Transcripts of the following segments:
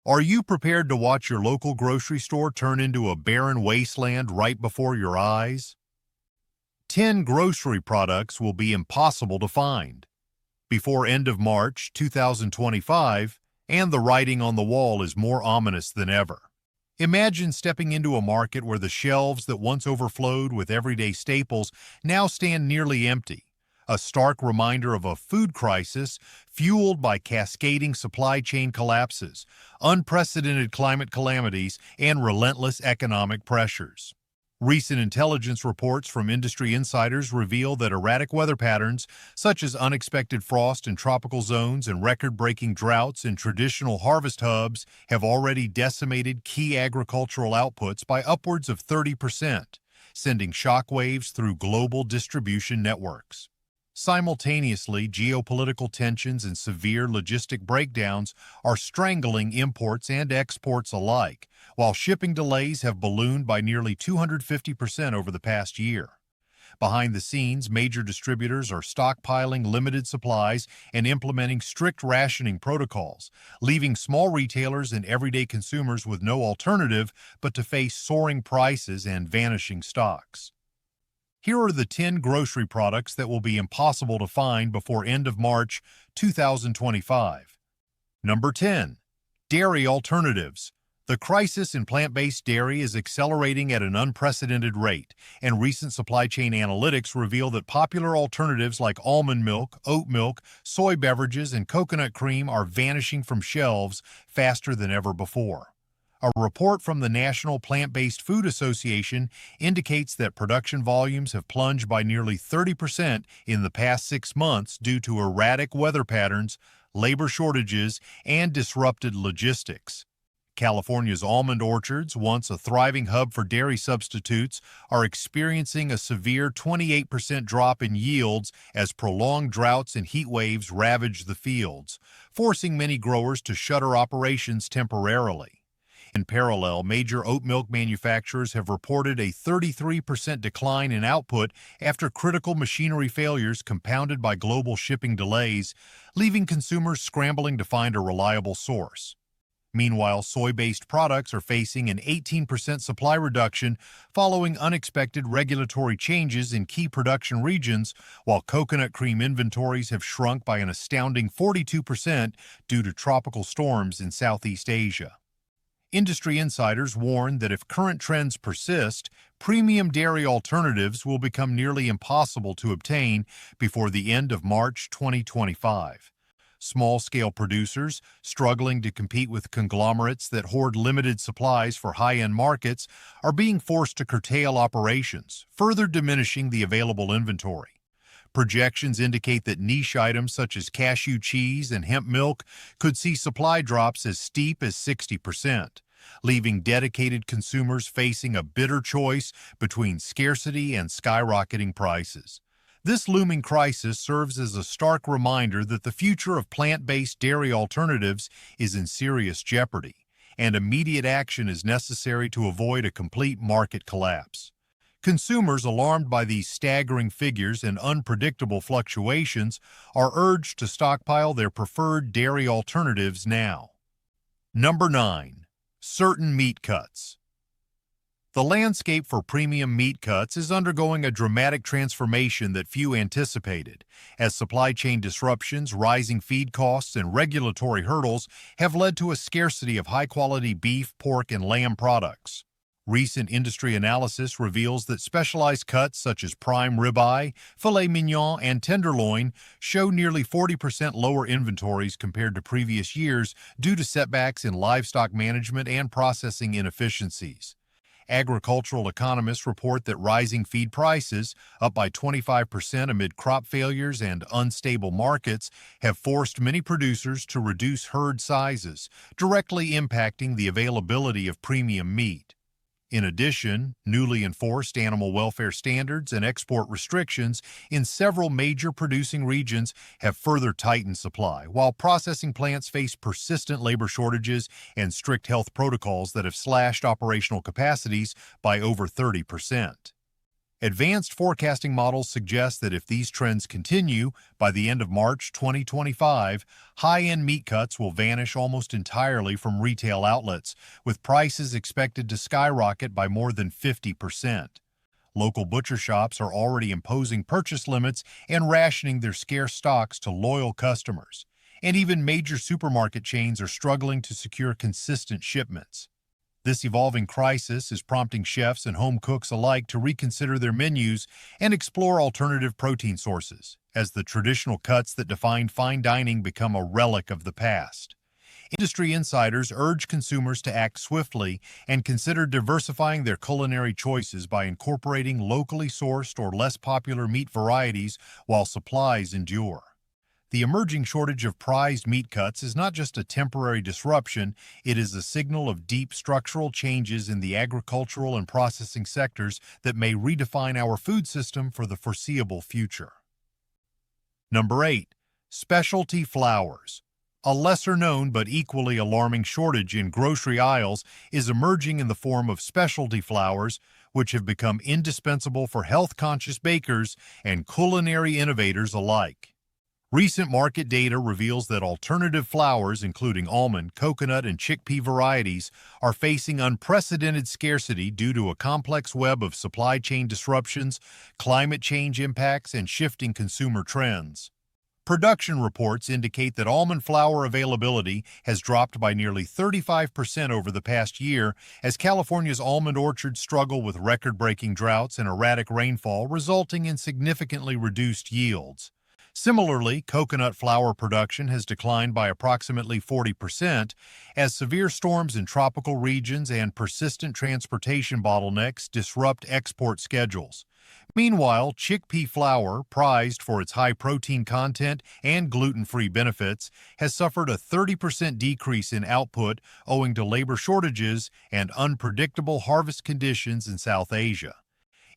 Are you prepared to watch your local grocery store turn into a barren wasteland right before your eyes? 10 grocery products will be impossible to find before end of March 2025, and the writing on the wall is more ominous than ever. Imagine stepping into a market where the shelves that once overflowed with everyday staples now stand nearly empty, a stark reminder of a food crisis fueled by cascading supply chain collapses, unprecedented climate calamities, and relentless economic pressures. Recent intelligence reports from industry insiders reveal that erratic weather patterns, such as unexpected frost in tropical zones and record-breaking droughts in traditional harvest hubs, have already decimated key agricultural outputs by upwards of 30%, sending shockwaves through global distribution networks. Simultaneously, geopolitical tensions and severe logistic breakdowns are strangling imports and exports alike, while shipping delays have ballooned by nearly 250% over the past year. Behind the scenes, major distributors are stockpiling limited supplies and implementing strict rationing protocols, leaving small retailers and everyday consumers with no alternative but to face soaring prices and vanishing stocks. Here are the 10 grocery products that will be impossible to find before end of March 2025. Number 10. Dairy alternatives. The crisis in plant-based dairy is accelerating at an unprecedented rate, and recent supply chain analytics reveal that popular alternatives like almond milk, oat milk, soy beverages, and coconut cream are vanishing from shelves faster than ever before. A report from the National Plant-Based Food Association indicates that production volumes have plunged by nearly 30% in the past 6 months due to erratic weather patterns, labor shortages, and disrupted logistics. California's almond orchards, once a thriving hub for dairy substitutes, are experiencing a severe 28% drop in yields as prolonged droughts and heat waves ravage the fields, forcing many growers to shutter operations temporarily. In parallel, major oat milk manufacturers have reported a 33% decline in output after critical machinery failures compounded by global shipping delays, leaving consumers scrambling to find a reliable source. Meanwhile, soy-based products are facing an 18% supply reduction following unexpected regulatory changes in key production regions, while coconut cream inventories have shrunk by an astounding 42% due to tropical storms in Southeast Asia. Industry insiders warn that if current trends persist, premium dairy alternatives will become nearly impossible to obtain before the end of March 2025. Small-scale producers, struggling to compete with conglomerates that hoard limited supplies for high-end markets, are being forced to curtail operations, further diminishing the available inventory. Projections indicate that niche items such as cashew cheese and hemp milk could see supply drops as steep as 60%, leaving dedicated consumers facing a bitter choice between scarcity and skyrocketing prices. This looming crisis serves as a stark reminder that the future of plant-based dairy alternatives is in serious jeopardy, and immediate action is necessary to avoid a complete market collapse. Consumers, alarmed by these staggering figures and unpredictable fluctuations, are urged to stockpile their preferred dairy alternatives now. Number 9. Certain meat cuts. The landscape for premium meat cuts is undergoing a dramatic transformation that few anticipated, as supply chain disruptions, rising feed costs, and regulatory hurdles have led to a scarcity of high-quality beef, pork, and lamb products. Recent industry analysis reveals that specialized cuts such as prime ribeye, filet mignon, and tenderloin show nearly 40% lower inventories compared to previous years due to setbacks in livestock management and processing inefficiencies. Agricultural economists report that rising feed prices, up by 25% amid crop failures and unstable markets, have forced many producers to reduce herd sizes, directly impacting the availability of premium meat. In addition, newly enforced animal welfare standards and export restrictions in several major producing regions have further tightened supply, while processing plants face persistent labor shortages and strict health protocols that have slashed operational capacities by over 30%. Advanced forecasting models suggest that if these trends continue, by the end of March 2025, high-end meat cuts will vanish almost entirely from retail outlets, with prices expected to skyrocket by more than 50%. Local butcher shops are already imposing purchase limits and rationing their scarce stocks to loyal customers, and even major supermarket chains are struggling to secure consistent shipments. This evolving crisis is prompting chefs and home cooks alike to reconsider their menus and explore alternative protein sources, as the traditional cuts that defined fine dining become a relic of the past. Industry insiders urge consumers to act swiftly and consider diversifying their culinary choices by incorporating locally sourced or less popular meat varieties while supplies endure. The emerging shortage of prized meat cuts is not just a temporary disruption, it is a signal of deep structural changes in the agricultural and processing sectors that may redefine our food system for the foreseeable future. Number 8. Specialty flours. A lesser-known but equally alarming shortage in grocery aisles is emerging in the form of specialty flours, which have become indispensable for health-conscious bakers and culinary innovators alike. Recent market data reveals that alternative flours, including almond, coconut, and chickpea varieties, are facing unprecedented scarcity due to a complex web of supply chain disruptions, climate change impacts, and shifting consumer trends. Production reports indicate that almond flour availability has dropped by nearly 35% over the past year as California's almond orchards struggle with record-breaking droughts and erratic rainfall, resulting in significantly reduced yields. Similarly, coconut flour production has declined by approximately 40% as severe storms in tropical regions and persistent transportation bottlenecks disrupt export schedules. Meanwhile, chickpea flour, prized for its high protein content and gluten-free benefits, has suffered a 30% decrease in output owing to labor shortages and unpredictable harvest conditions in South Asia.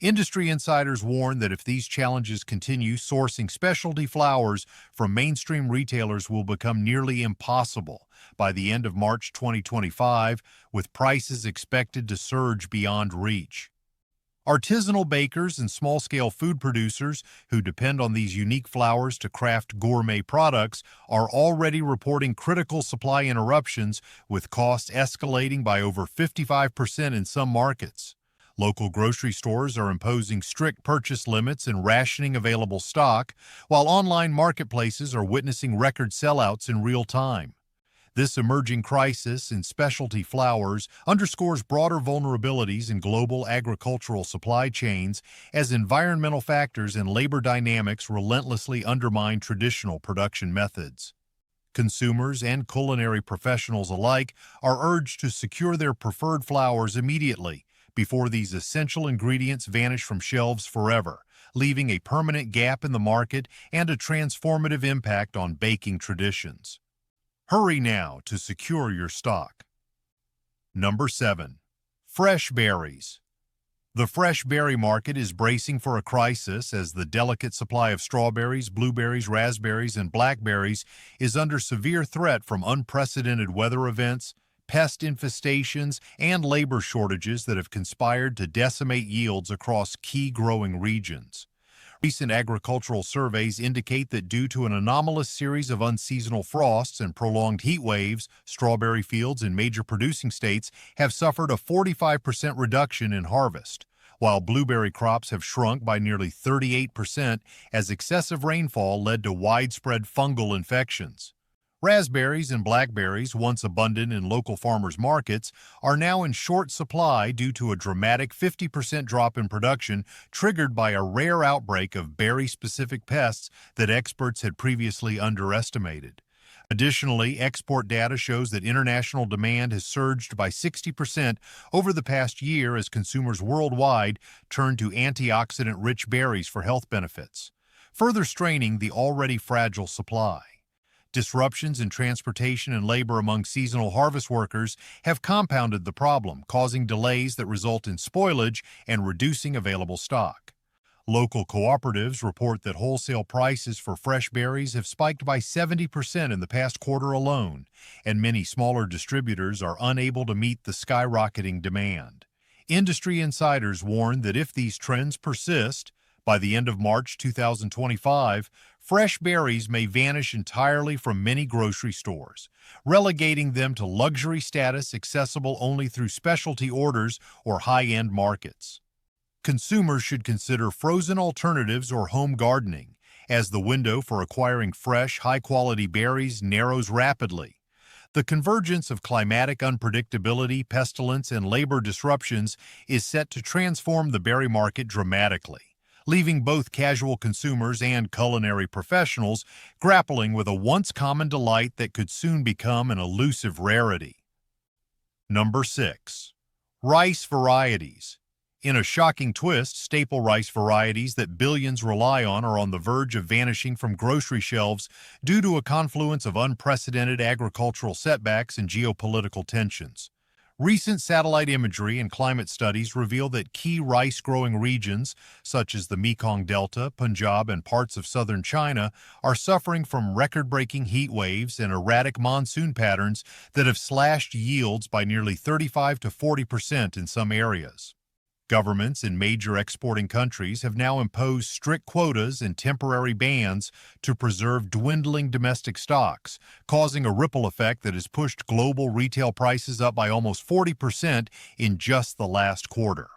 Industry insiders warn that if these challenges continue, sourcing specialty flours from mainstream retailers will become nearly impossible by the end of March 2025, with prices expected to surge beyond reach. Artisanal bakers and small-scale food producers who depend on these unique flours to craft gourmet products are already reporting critical supply interruptions, with costs escalating by over 55% in some markets. Local grocery stores are imposing strict purchase limits and rationing available stock, while online marketplaces are witnessing record sellouts in real time. This emerging crisis in specialty flours underscores broader vulnerabilities in global agricultural supply chains as environmental factors and labor dynamics relentlessly undermine traditional production methods. Consumers and culinary professionals alike are urged to secure their preferred flours immediately before these essential ingredients vanish from shelves forever, leaving a permanent gap in the market and a transformative impact on baking traditions. Hurry now to secure your stock. Number 7. Fresh berries. The fresh berry market is bracing for a crisis as the delicate supply of strawberries, blueberries, raspberries, and blackberries is under severe threat from unprecedented weather events, pest infestations, and labor shortages that have conspired to decimate yields across key growing regions. Recent agricultural surveys indicate that due to an anomalous series of unseasonal frosts and prolonged heat waves, strawberry fields in major producing states have suffered a 45% reduction in harvest, while blueberry crops have shrunk by nearly 38% as excessive rainfall led to widespread fungal infections. Raspberries and blackberries, once abundant in local farmers' markets, are now in short supply due to a dramatic 50% drop in production triggered by a rare outbreak of berry-specific pests that experts had previously underestimated. Additionally, export data shows that international demand has surged by 60% over the past year as consumers worldwide turn to antioxidant-rich berries for health benefits, further straining the already fragile supply. Disruptions in transportation and labor among seasonal harvest workers have compounded the problem, causing delays that result in spoilage and reducing available stock. Local cooperatives report that wholesale prices for fresh berries have spiked by 70% in the past quarter alone, and many smaller distributors are unable to meet the skyrocketing demand. Industry insiders warn that if these trends persist, by the end of March 2025, fresh berries may vanish entirely from many grocery stores, relegating them to luxury status accessible only through specialty orders or high-end markets. Consumers should consider frozen alternatives or home gardening, as the window for acquiring fresh, high-quality berries narrows rapidly. The convergence of climatic unpredictability, pestilence, and labor disruptions is set to transform the berry market dramatically, leaving both casual consumers and culinary professionals grappling with a once common delight that could soon become an elusive rarity. Number 6. Rice varieties. In a shocking twist, staple rice varieties that billions rely on are on the verge of vanishing from grocery shelves due to a confluence of unprecedented agricultural setbacks and geopolitical tensions. Recent satellite imagery and climate studies reveal that key rice-growing regions, such as the Mekong Delta, Punjab, and parts of southern China, are suffering from record-breaking heat waves and erratic monsoon patterns that have slashed yields by nearly 35 to 40% in some areas. Governments in major exporting countries have now imposed strict quotas and temporary bans to preserve dwindling domestic stocks, causing a ripple effect that has pushed global retail prices up by almost 40% in just the last quarter.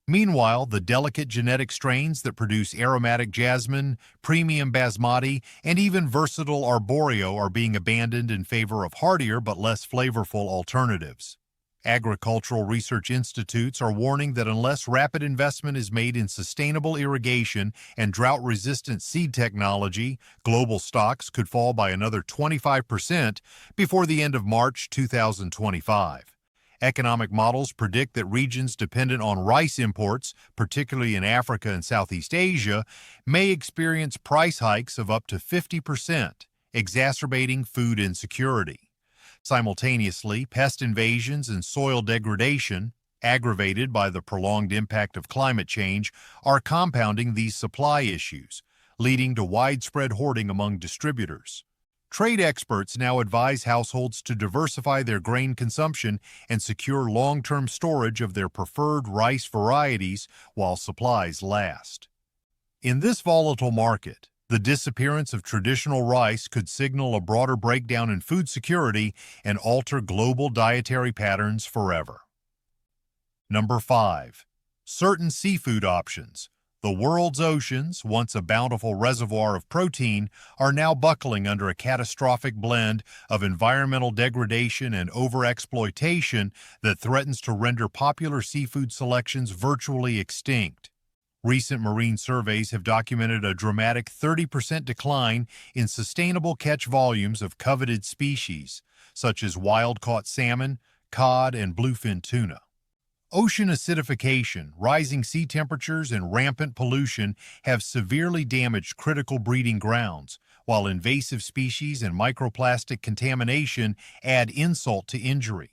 Meanwhile, the delicate genetic strains that produce aromatic jasmine, premium basmati, and even versatile arborio are being abandoned in favor of hardier but less flavorful alternatives. Agricultural research institutes are warning that unless rapid investment is made in sustainable irrigation and drought-resistant seed technology, global stocks could fall by another 25% before the end of March 2025. Economic models predict that regions dependent on rice imports, particularly in Africa and Southeast Asia, may experience price hikes of up to 50%, exacerbating food insecurity. Simultaneously, pest invasions and soil degradation, aggravated by the prolonged impact of climate change, are compounding these supply issues, leading to widespread hoarding among distributors. Trade experts now advise households to diversify their grain consumption and secure long-term storage of their preferred rice varieties while supplies last. In this volatile market, the disappearance of traditional rice could signal a broader breakdown in food security and alter global dietary patterns forever. Number 5. Certain seafood options. The world's oceans, once a bountiful reservoir of protein, are now buckling under a catastrophic blend of environmental degradation and overexploitation that threatens to render popular seafood selections virtually extinct. Recent marine surveys have documented a dramatic 30% decline in sustainable catch volumes of coveted species, such as wild-caught salmon, cod, and bluefin tuna. Ocean acidification, rising sea temperatures, and rampant pollution have severely damaged critical breeding grounds, while invasive species and microplastic contamination add insult to injury.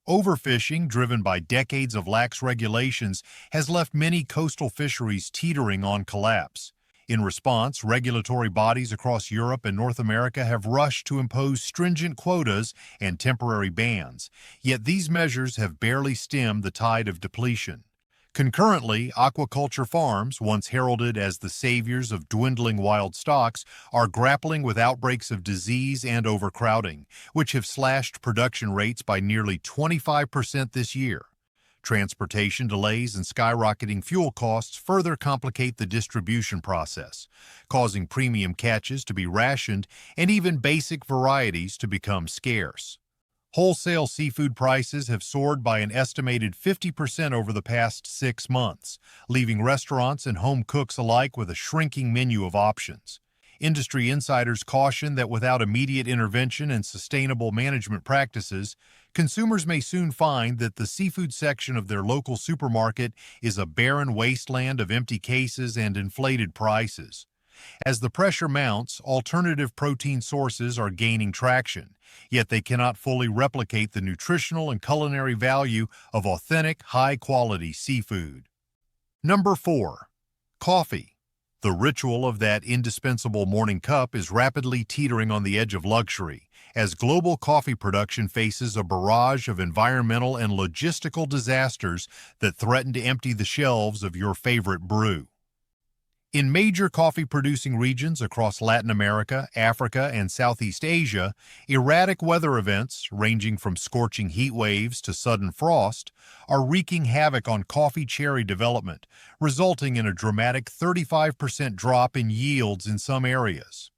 Overfishing, driven by decades of lax regulations, has left many coastal fisheries teetering on collapse. In response, regulatory bodies across Europe and North America have rushed to impose stringent quotas and temporary bans, yet these measures have barely stemmed the tide of depletion. Concurrently, aquaculture farms, once heralded as the saviors of dwindling wild stocks, are grappling with outbreaks of disease and overcrowding, which have slashed production rates by nearly 25% this year. Transportation delays and skyrocketing fuel costs further complicate the distribution process, causing premium catches to be rationed and even basic varieties to become scarce. Wholesale seafood prices have soared by an estimated 50% over the past 6 months, leaving restaurants and home cooks alike with a shrinking menu of options. Industry insiders caution that without immediate intervention and sustainable management practices, consumers may soon find that the seafood section of their local supermarket is a barren wasteland of empty cases and inflated prices. As the pressure mounts, alternative protein sources are gaining traction, yet they cannot fully replicate the nutritional and culinary value of authentic, high-quality seafood. Number 4. Coffee. The ritual of that indispensable morning cup is rapidly teetering on the edge of luxury, as global coffee production faces a barrage of environmental and logistical disasters that threaten to empty the shelves of your favorite brew. In major coffee-producing regions across Latin America, Africa, and Southeast Asia, erratic weather events, ranging from scorching heat waves to sudden frost, are wreaking havoc on coffee cherry development, resulting in a dramatic 35% drop in yields in some areas.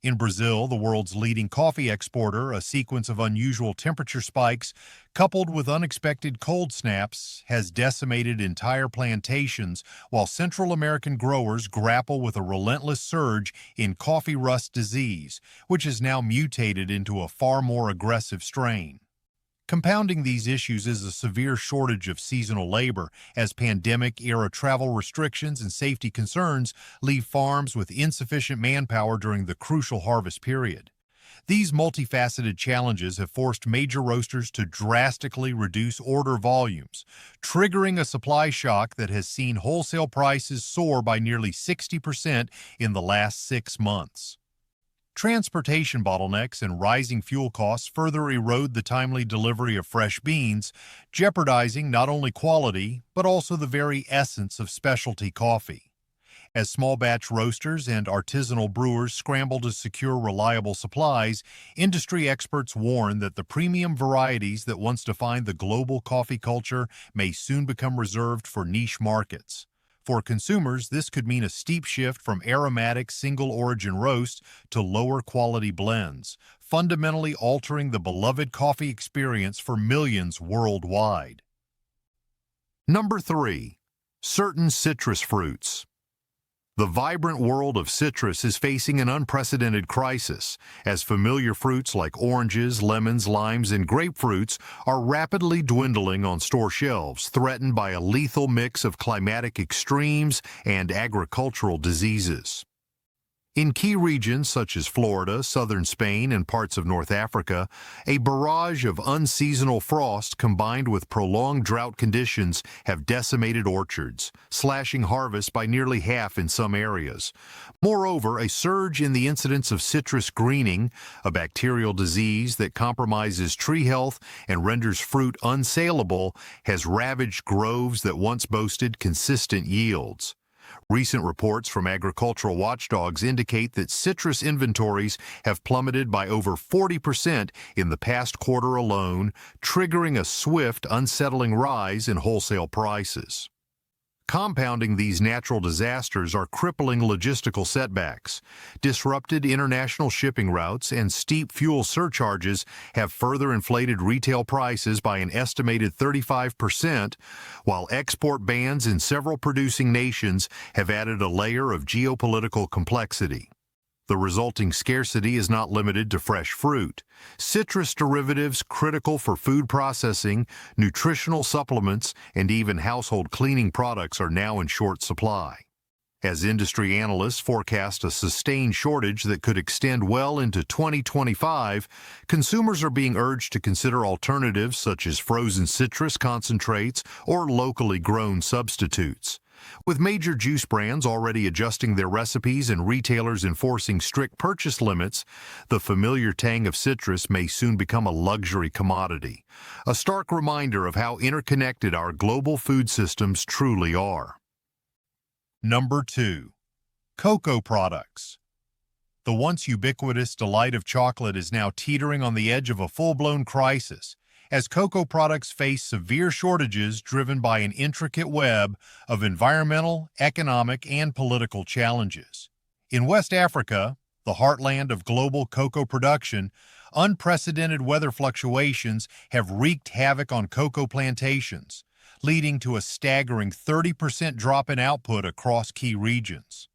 In Brazil, the world's leading coffee exporter, a sequence of unusual temperature spikes coupled with unexpected cold snaps has decimated entire plantations, while Central American growers grapple with a relentless surge in coffee rust disease, which has now mutated into a far more aggressive strain. Compounding these issues is a severe shortage of seasonal labor, as pandemic-era travel restrictions and safety concerns leave farms with insufficient manpower during the crucial harvest period. These multifaceted challenges have forced major roasters to drastically reduce order volumes, triggering a supply shock that has seen wholesale prices soar by nearly 60% in the last 6 months. Transportation bottlenecks and rising fuel costs further erode the timely delivery of fresh beans, jeopardizing not only quality, but also the very essence of specialty coffee. As small-batch roasters and artisanal brewers scramble to secure reliable supplies, industry experts warn that the premium varieties that once defined the global coffee culture may soon become reserved for niche markets. For consumers, this could mean a steep shift from aromatic single-origin roasts to lower-quality blends, fundamentally altering the beloved coffee experience for millions worldwide. Number 3. Certain citrus fruits. The vibrant world of citrus is facing an unprecedented crisis, as familiar fruits like oranges, lemons, limes, and grapefruits are rapidly dwindling on store shelves, threatened by a lethal mix of climatic extremes and agricultural diseases. In key regions such as Florida, southern Spain, and parts of North Africa, a barrage of unseasonal frost combined with prolonged drought conditions have decimated orchards, slashing harvests by nearly half in some areas. Moreover, a surge in the incidence of citrus greening, a bacterial disease that compromises tree health and renders fruit unsaleable, has ravaged groves that once boasted consistent yields. Recent reports from agricultural watchdogs indicate that citrus inventories have plummeted by over 40% in the past quarter alone, triggering a swift, unsettling rise in wholesale prices. Compounding these natural disasters are crippling logistical setbacks. Disrupted international shipping routes and steep fuel surcharges have further inflated retail prices by an estimated 35%, while export bans in several producing nations have added a layer of geopolitical complexity. The resulting scarcity is not limited to fresh fruit. Citrus derivatives critical for food processing, nutritional supplements, and even household cleaning products are now in short supply. As industry analysts forecast a sustained shortage that could extend well into 2025, consumers are being urged to consider alternatives such as frozen citrus concentrates or locally grown substitutes. With major juice brands already adjusting their recipes and retailers enforcing strict purchase limits, the familiar tang of citrus may soon become a luxury commodity, a stark reminder of how interconnected our global food systems truly are. Number 2. Cocoa products. The once ubiquitous delight of chocolate is now teetering on the edge of a full-blown crisis, as cocoa products face severe shortages driven by an intricate web of environmental, economic, and political challenges. In West Africa, the heartland of global cocoa production, unprecedented weather fluctuations have wreaked havoc on cocoa plantations, leading to a staggering 30% drop in output across key regions.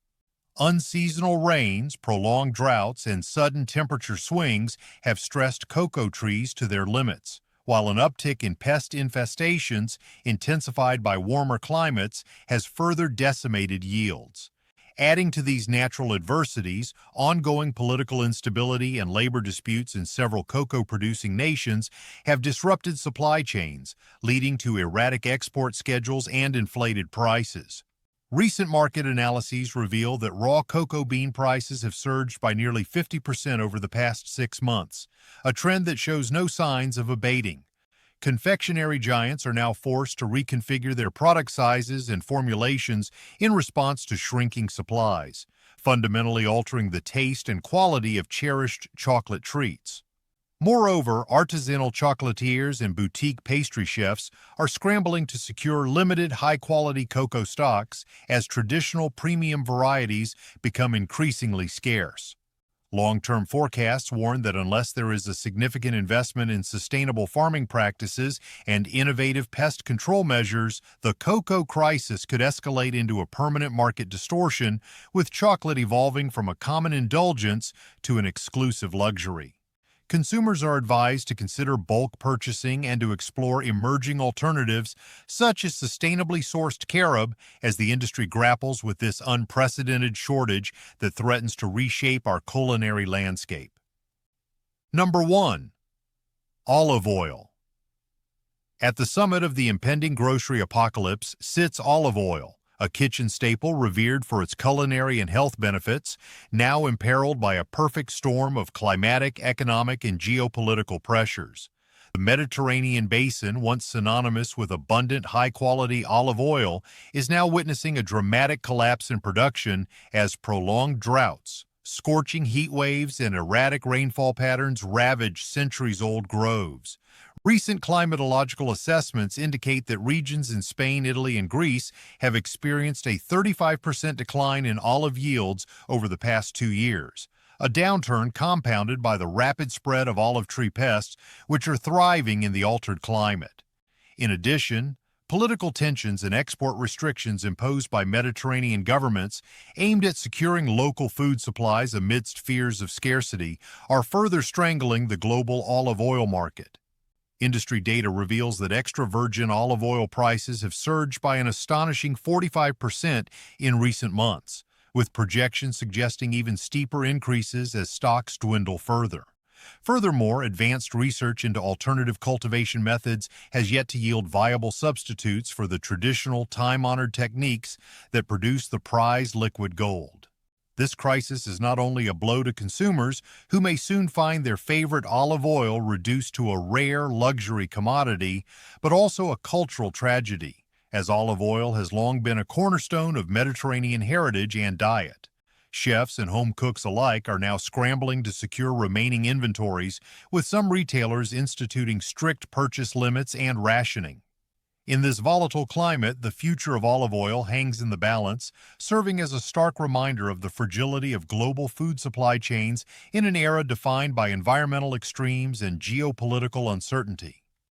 Unseasonal rains, prolonged droughts, and sudden temperature swings have stressed cocoa trees to their limits, while an uptick in pest infestations, intensified by warmer climates, has further decimated yields. Adding to these natural adversities, ongoing political instability and labor disputes in several cocoa-producing nations have disrupted supply chains, leading to erratic export schedules and inflated prices. Recent market analyses reveal that raw cocoa bean prices have surged by nearly 50% over the past 6 months, a trend that shows no signs of abating. Confectionery giants are now forced to reconfigure their product sizes and formulations in response to shrinking supplies, fundamentally altering the taste and quality of cherished chocolate treats. Moreover, artisanal chocolatiers and boutique pastry chefs are scrambling to secure limited high-quality cocoa stocks as traditional premium varieties become increasingly scarce. Long-term forecasts warn that unless there is a significant investment in sustainable farming practices and innovative pest control measures, the cocoa crisis could escalate into a permanent market distortion, with chocolate evolving from a common indulgence to an exclusive luxury. Consumers are advised to consider bulk purchasing and to explore emerging alternatives such as sustainably sourced carob as the industry grapples with this unprecedented shortage that threatens to reshape our culinary landscape. Number 1. Olive oil. At the summit of the impending grocery apocalypse sits olive oil, a kitchen staple revered for its culinary and health benefits, now imperiled by a perfect storm of climatic, economic, and geopolitical pressures. The Mediterranean basin, once synonymous with abundant, high-quality olive oil, is now witnessing a dramatic collapse in production as prolonged droughts, scorching heat waves, and erratic rainfall patterns ravage centuries-old groves. Recent climatological assessments indicate that regions in Spain, Italy, and Greece have experienced a 35% decline in olive yields over the past 2 years, a downturn compounded by the rapid spread of olive tree pests, which are thriving in the altered climate. In addition, political tensions and export restrictions imposed by Mediterranean governments aimed at securing local food supplies amidst fears of scarcity are further strangling the global olive oil market. Industry data reveals that extra virgin olive oil prices have surged by an astonishing 45% in recent months, with projections suggesting even steeper increases as stocks dwindle further. Furthermore, advanced research into alternative cultivation methods has yet to yield viable substitutes for the traditional time-honored techniques that produce the prized liquid gold. This crisis is not only a blow to consumers who may soon find their favorite olive oil reduced to a rare luxury commodity, but also a cultural tragedy, as olive oil has long been a cornerstone of Mediterranean heritage and diet. Chefs and home cooks alike are now scrambling to secure remaining inventories, with some retailers instituting strict purchase limits and rationing. In this volatile climate, the future of olive oil hangs in the balance, serving as a stark reminder of the fragility of global food supply chains in an era defined by environmental extremes and geopolitical uncertainty.